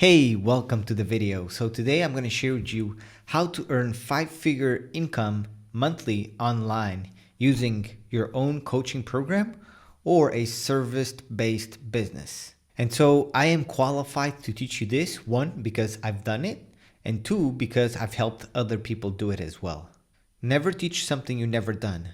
Hey, welcome to the video. So today I'm going to share with you how to earn 5-figure income monthly online using your own coaching program or a service-based business. And so I am qualified to teach you this, one, because I've done it, and two, because I've helped other people do it as well. Never teach something you've never done.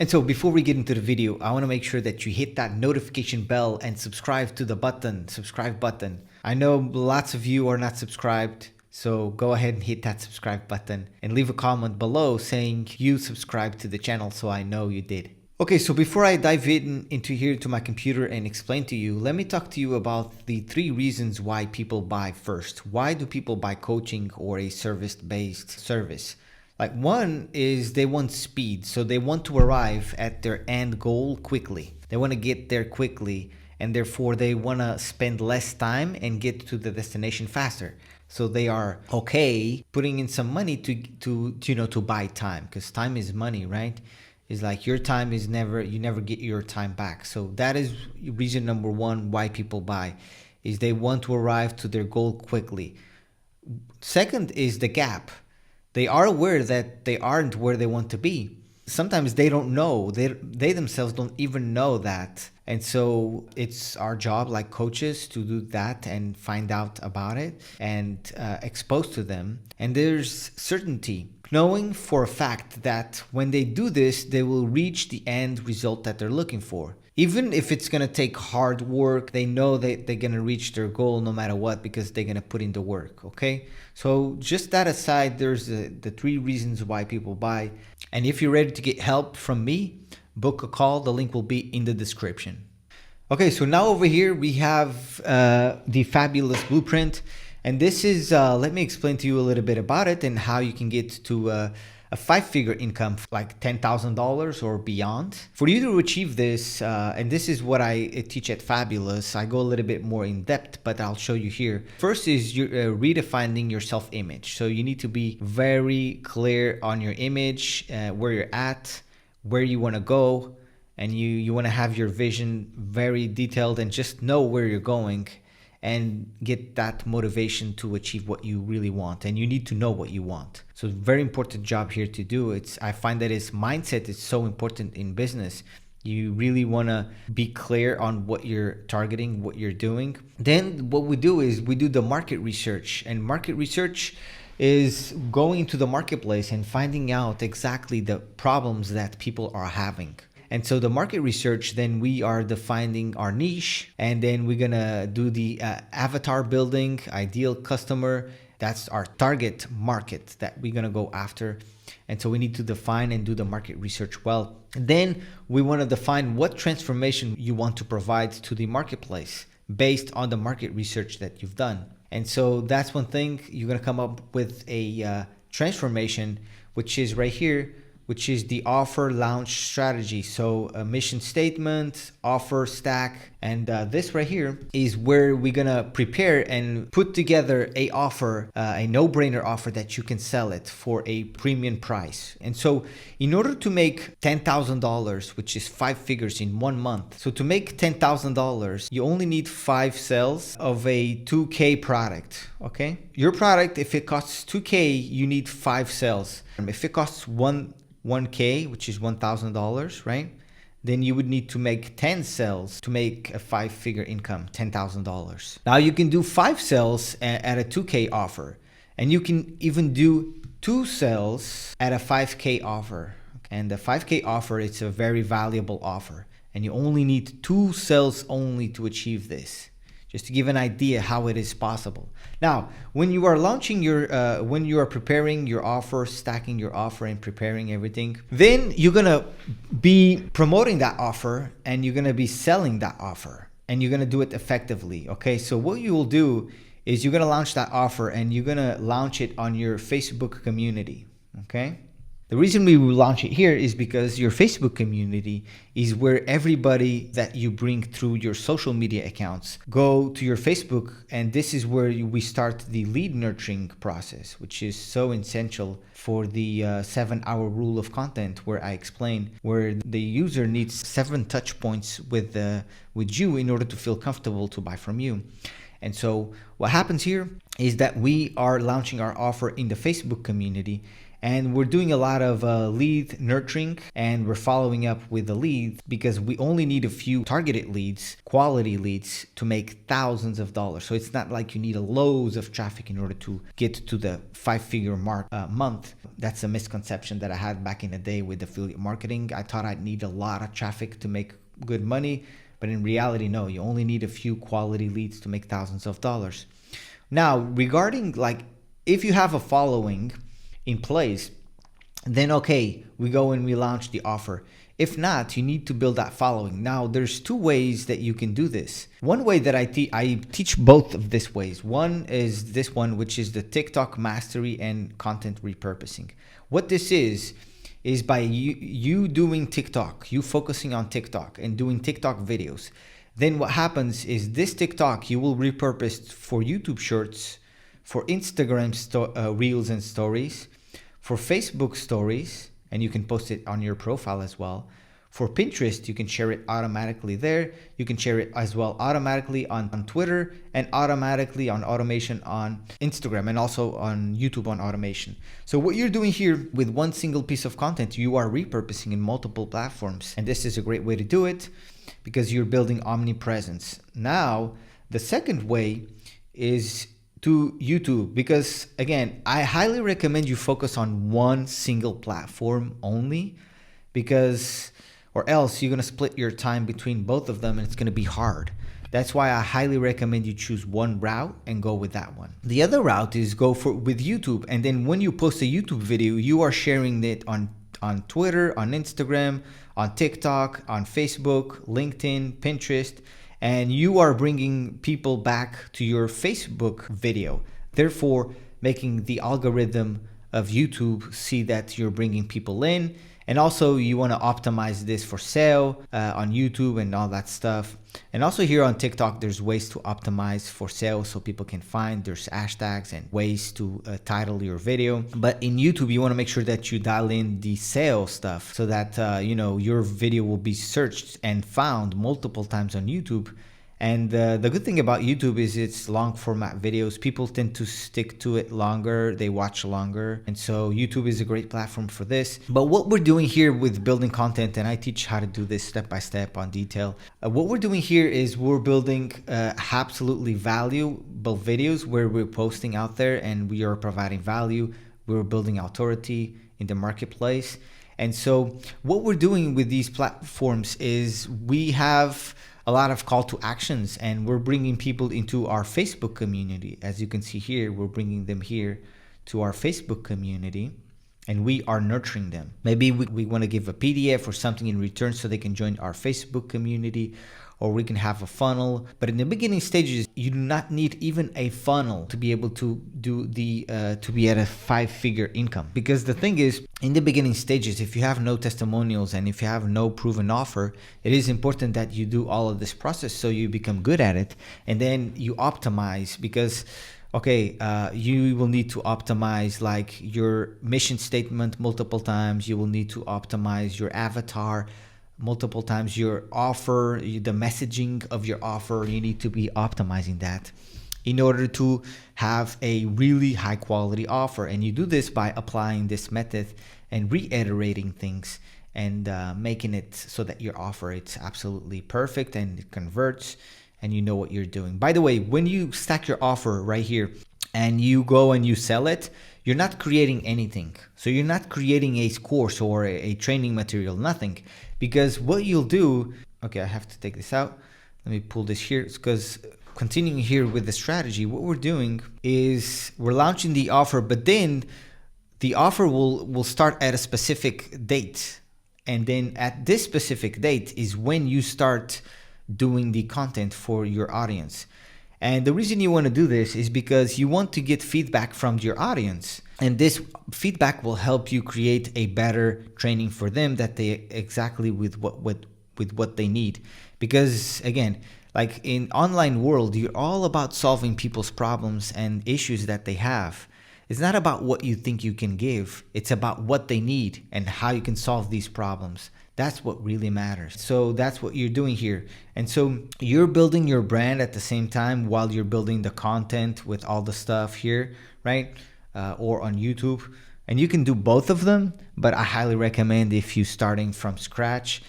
And so before we get into the video, I want to make sure that you hit that notification bell and subscribe to the subscribe button. I know lots of you are not subscribed, so go ahead and hit that subscribe button and leave a comment below saying you subscribed to the channel so I know you did. Okay, so before I dive into here to my computer and explain to you, let me talk to you about the 3 reasons why people buy first. Why do people buy coaching or a service-based service? Like, one is they want speed, so they want to arrive at their end goal quickly. They want to get there quickly, and therefore they want to spend less time and get to the destination faster. So they are okay putting in some money to buy time, because time is money, right? It's like your time is you never get your time back. So that is reason number 1 why people buy, is they want to arrive to their goal quickly. Second is the gap. They are aware that they aren't where they want to be. Sometimes they don't know. They themselves don't even know that. And so it's our job, like coaches, to do that and find out about it and expose to them. And there's certainty, knowing for a fact that when they do this, they will reach the end result that they're looking for. Even if it's going to take hard work, they know that they're going to reach their goal no matter what, because they're going to put in the work, okay? So just that aside, there's the 3 reasons why people buy. And if you're ready to get help from me, book a call. The link will be in the description. Okay, so now over here we have the fabulous blueprint. And this is, let me explain to you a little bit about it and how you can get to a 5-figure income, like $10,000 or beyond. For you to achieve this, and this is what I teach at Fabulous, I go a little bit more in depth, but I'll show you here. First is redefining your self-image. So you need to be very clear on your image, where you're at, where you want to go, and you want to have your vision very detailed and just know where you're going and get that motivation to achieve what you really want. And you need to know what you want. So very important job here to do. I find that mindset is so important in business. You really want to be clear on what you're targeting, what you're doing. Then what we do is we do the market research, and market research is going to the marketplace and finding out exactly the problems that people are having. And so the market research, then we are defining our niche, and then we're gonna do the avatar building, ideal customer. That's our target market that we're gonna go after. And so we need to define and do the market research well. Then we wanna define what transformation you want to provide to the marketplace based on the market research that you've done. And so that's one thing. You're gonna come up with a transformation, which is right here, which is the offer launch strategy. So a mission statement, offer stack, and this right here is where we're gonna prepare and put together a offer, a no-brainer offer that you can sell it for a premium price. And so in order to make $10,000, which is 5 figures in 1 month, so to make $10,000, you only need 5 sales of a 2K product, okay? Your product, if it costs 2K, you need 5 sales. If it costs 1K, which is $1,000, right? Then you would need to make 10 sales to make a 5-figure income, $10,000. Now you can do 5 sales at a 2K offer, and you can even do 2 sales at a 5K offer. And the 5K offer, it's a very valuable offer, and you only need 2 sales only to achieve this. Just to give an idea how it is possible. Now, when you are launching when you are preparing your offer, stacking your offer and preparing everything, then you're gonna be promoting that offer and you're gonna be selling that offer and you're gonna do it effectively, okay? So what you will do is you're gonna launch that offer and you're gonna launch it on your Facebook community, okay? The reason we will launch it here is because your Facebook community is where everybody that you bring through your social media accounts go to your Facebook, and this is where we start the lead nurturing process, which is so essential for the 7-hour rule of content, where I explain where the user needs 7 touch points with you in order to feel comfortable to buy from you. And so what happens here is that we are launching our offer in the Facebook community, and we're doing a lot of lead nurturing, and we're following up with the leads because we only need a few targeted leads, quality leads, to make thousands of dollars. So it's not like you need loads of traffic in order to get to the 5-figure mark a month. That's a misconception that I had back in the day with affiliate marketing. I thought I'd need a lot of traffic to make good money, but in reality, no, you only need a few quality leads to make thousands of dollars. Now, regarding like, if you have a following in place, then okay, we go and we launch the offer. If not, you need to build that following. Now, there's 2 ways that you can do this. One way that I teach both of these ways. One is this one, which is the TikTok mastery and content repurposing. What this is by you doing TikTok, you focusing on TikTok and doing TikTok videos. Then what happens is this TikTok you will repurpose for YouTube Shorts, for Instagram Reels and Stories, for Facebook Stories, and you can post it on your profile as well. For Pinterest, you can share it automatically there. You can share it as well automatically on Twitter, and automatically on automation on Instagram, and also on YouTube on automation. So what you're doing here with one single piece of content, you are repurposing in multiple platforms. And this is a great way to do it because you're building omnipresence. Now, the second way is to YouTube, because again, I highly recommend you focus on one single platform only, because or else you're going to split your time between both of them and it's going to be hard. That's why I highly recommend you choose one route and go with that one. The other route is go with YouTube, and then when you post a YouTube video, you are sharing it on Twitter, on Instagram, on TikTok, on Facebook, LinkedIn, Pinterest, and you are bringing people back to your Facebook video, therefore making the algorithm of YouTube see that you're bringing people in. And also you want to optimize this for SEO on YouTube and all that stuff. And also here on TikTok, there's ways to optimize for SEO so people can find. There's hashtags and ways to title your video. But in YouTube, you want to make sure that you dial in the SEO stuff so that your video will be searched and found multiple times on YouTube. And the good thing about YouTube is it's long format videos. People tend to stick to it longer. They watch longer. And so YouTube is a great platform for this. But what we're doing here with building content, and I teach how to do this step by step on detail. What we're doing here is we're building absolutely valuable videos where we're posting out there and we are providing value. We're building authority in the marketplace. And so what we're doing with these platforms is we have a lot of call to actions, and we're bringing people into our Facebook community. As you can see here, we're bringing them here to our Facebook community, and we are nurturing them. Maybe we want to give a PDF or something in return so they can join our Facebook community, or we can have a funnel. But in the beginning stages, you do not need even a funnel to be able to do to be at a 5-figure income. Because the thing is, in the beginning stages, if you have no testimonials and if you have no proven offer, it is important that you do all of this process so you become good at it, and then you optimize. Because you will need to optimize like your mission statement multiple times. You will need to optimize your avatar multiple times, your offer, the messaging of your offer. You need to be optimizing that in order to have a really high quality offer. And you do this by applying this method and reiterating things and making it so that your offer it's absolutely perfect and it converts and you know what you're doing. By the way, when you stack your offer right here and you go and you sell it, you're not creating anything. So you're not creating a course or a training material, nothing. Because what you'll do, I have to take this out. Let me pull this here. It's because continuing here with the strategy, what we're doing is we're launching the offer, but then the offer will start at a specific date. And then at this specific date is when you start doing the content for your audience. And the reason you want to do this is because you want to get feedback from your audience. And this feedback will help you create a better training for them that they exactly with what they need. Because again, like in online world, you're all about solving people's problems and issues that they have. It's not about what you think you can give. It's about what they need and how you can solve these problems. That's what really matters. So that's what you're doing here. And so you're building your brand at the same time while you're building the content with all the stuff here, right? Or on YouTube. And you can do both of them, but I highly recommend if you're starting from scratch,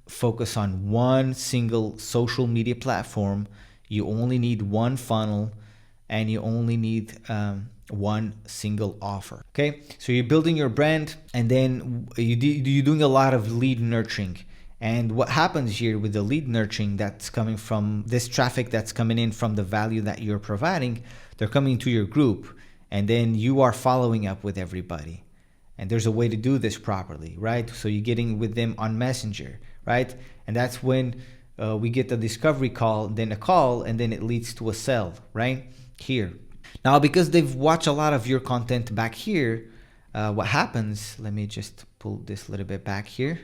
focus on one single social media platform. You only need one funnel and you only need one single offer. Okay, so you're building your brand, and then you're doing a lot of lead nurturing. And what happens here with the lead nurturing that's coming from this traffic that's coming in from the value that you're providing, they're coming to your group, and then you are following up with everybody. And there's a way to do this properly, right? So you're getting with them on Messenger, right? And that's when we get the discovery call, then a call, and then it leads to a sell, right? Here. Now, because they've watched a lot of your content back here, what happens, let me just pull this a little bit back here.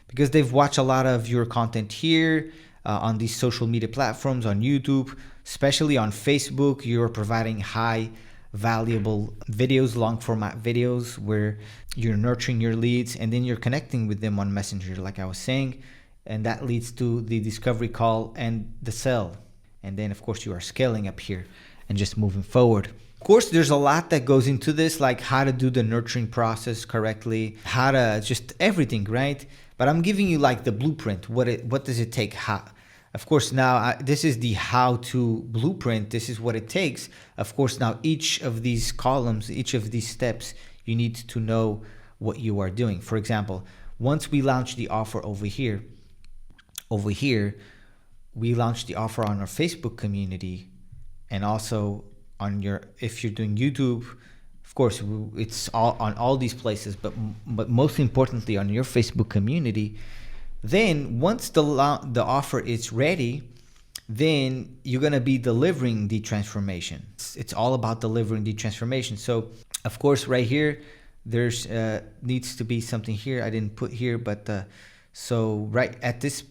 Because they've watched a lot of your content here on these social media platforms, on YouTube, especially on Facebook, you're providing high valuable videos, long format videos where you're nurturing your leads, and then you're connecting with them on Messenger, like I was saying, and that leads to the discovery call and the sell. And then of course you are scaling up here and just moving forward. Of course, there's a lot that goes into this, like how to do the nurturing process correctly, how to just everything, right? But I'm giving you like the blueprint. What does it take? Of course, now this is the how-to blueprint. This is what it takes. Of course, now each of these columns, each of these steps, you need to know what you are doing. For example, once we launch the offer over here, we launch the offer on our Facebook community, and also on your, if you're doing YouTube, of course, it's all on all these places, but most importantly on your Facebook community. Then once the offer is ready, then you're going to be delivering the transformation. It's all about delivering the transformation. So of course, right here, there's needs to be something here I didn't put here, but so right at this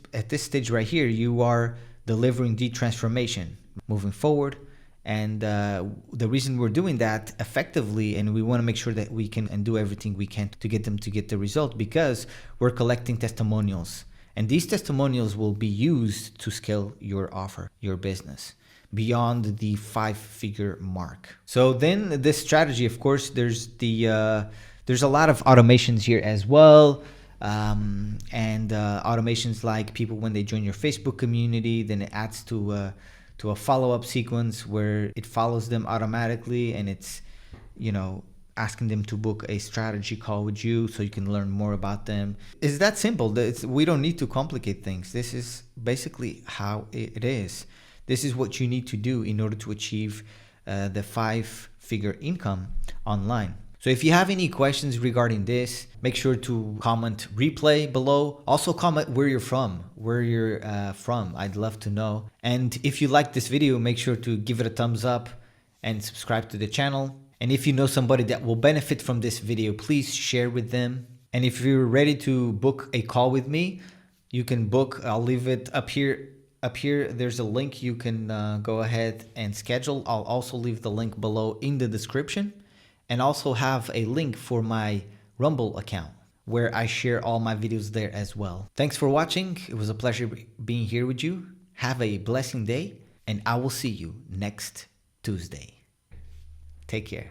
stage right here, you are delivering the transformation, moving forward. And the reason we're doing that effectively, and we want to make sure that we can and do everything we can to get them to get the result, because we're collecting testimonials. And these testimonials will be used to scale your offer, your business, beyond the 5-figure mark. So then this strategy, of course, there's a lot of automations here as well. Automations like people when they join your Facebook community, then it adds to a follow-up sequence where it follows them automatically, and it's, you know, asking them to book a strategy call with you so you can learn more about them. It's that simple. We don't need to complicate things. This is basically how it is. This is what you need to do in order to achieve the 5-figure income online. So if you have any questions regarding this, make sure to comment replay below. Also comment where you're from, I'd love to know. And if you like this video, make sure to give it a thumbs up and subscribe to the channel. And if you know somebody that will benefit from this video, please share with them. And if you're ready to book a call with me, you can book. I'll leave it up here. There's a link you can go ahead and schedule. I'll also leave the link below in the description, and also have a link for my Rumble account where I share all my videos there as well. Thanks for watching. It was a pleasure being here with you. Have a blessing day, and I will see you next Tuesday. Take care.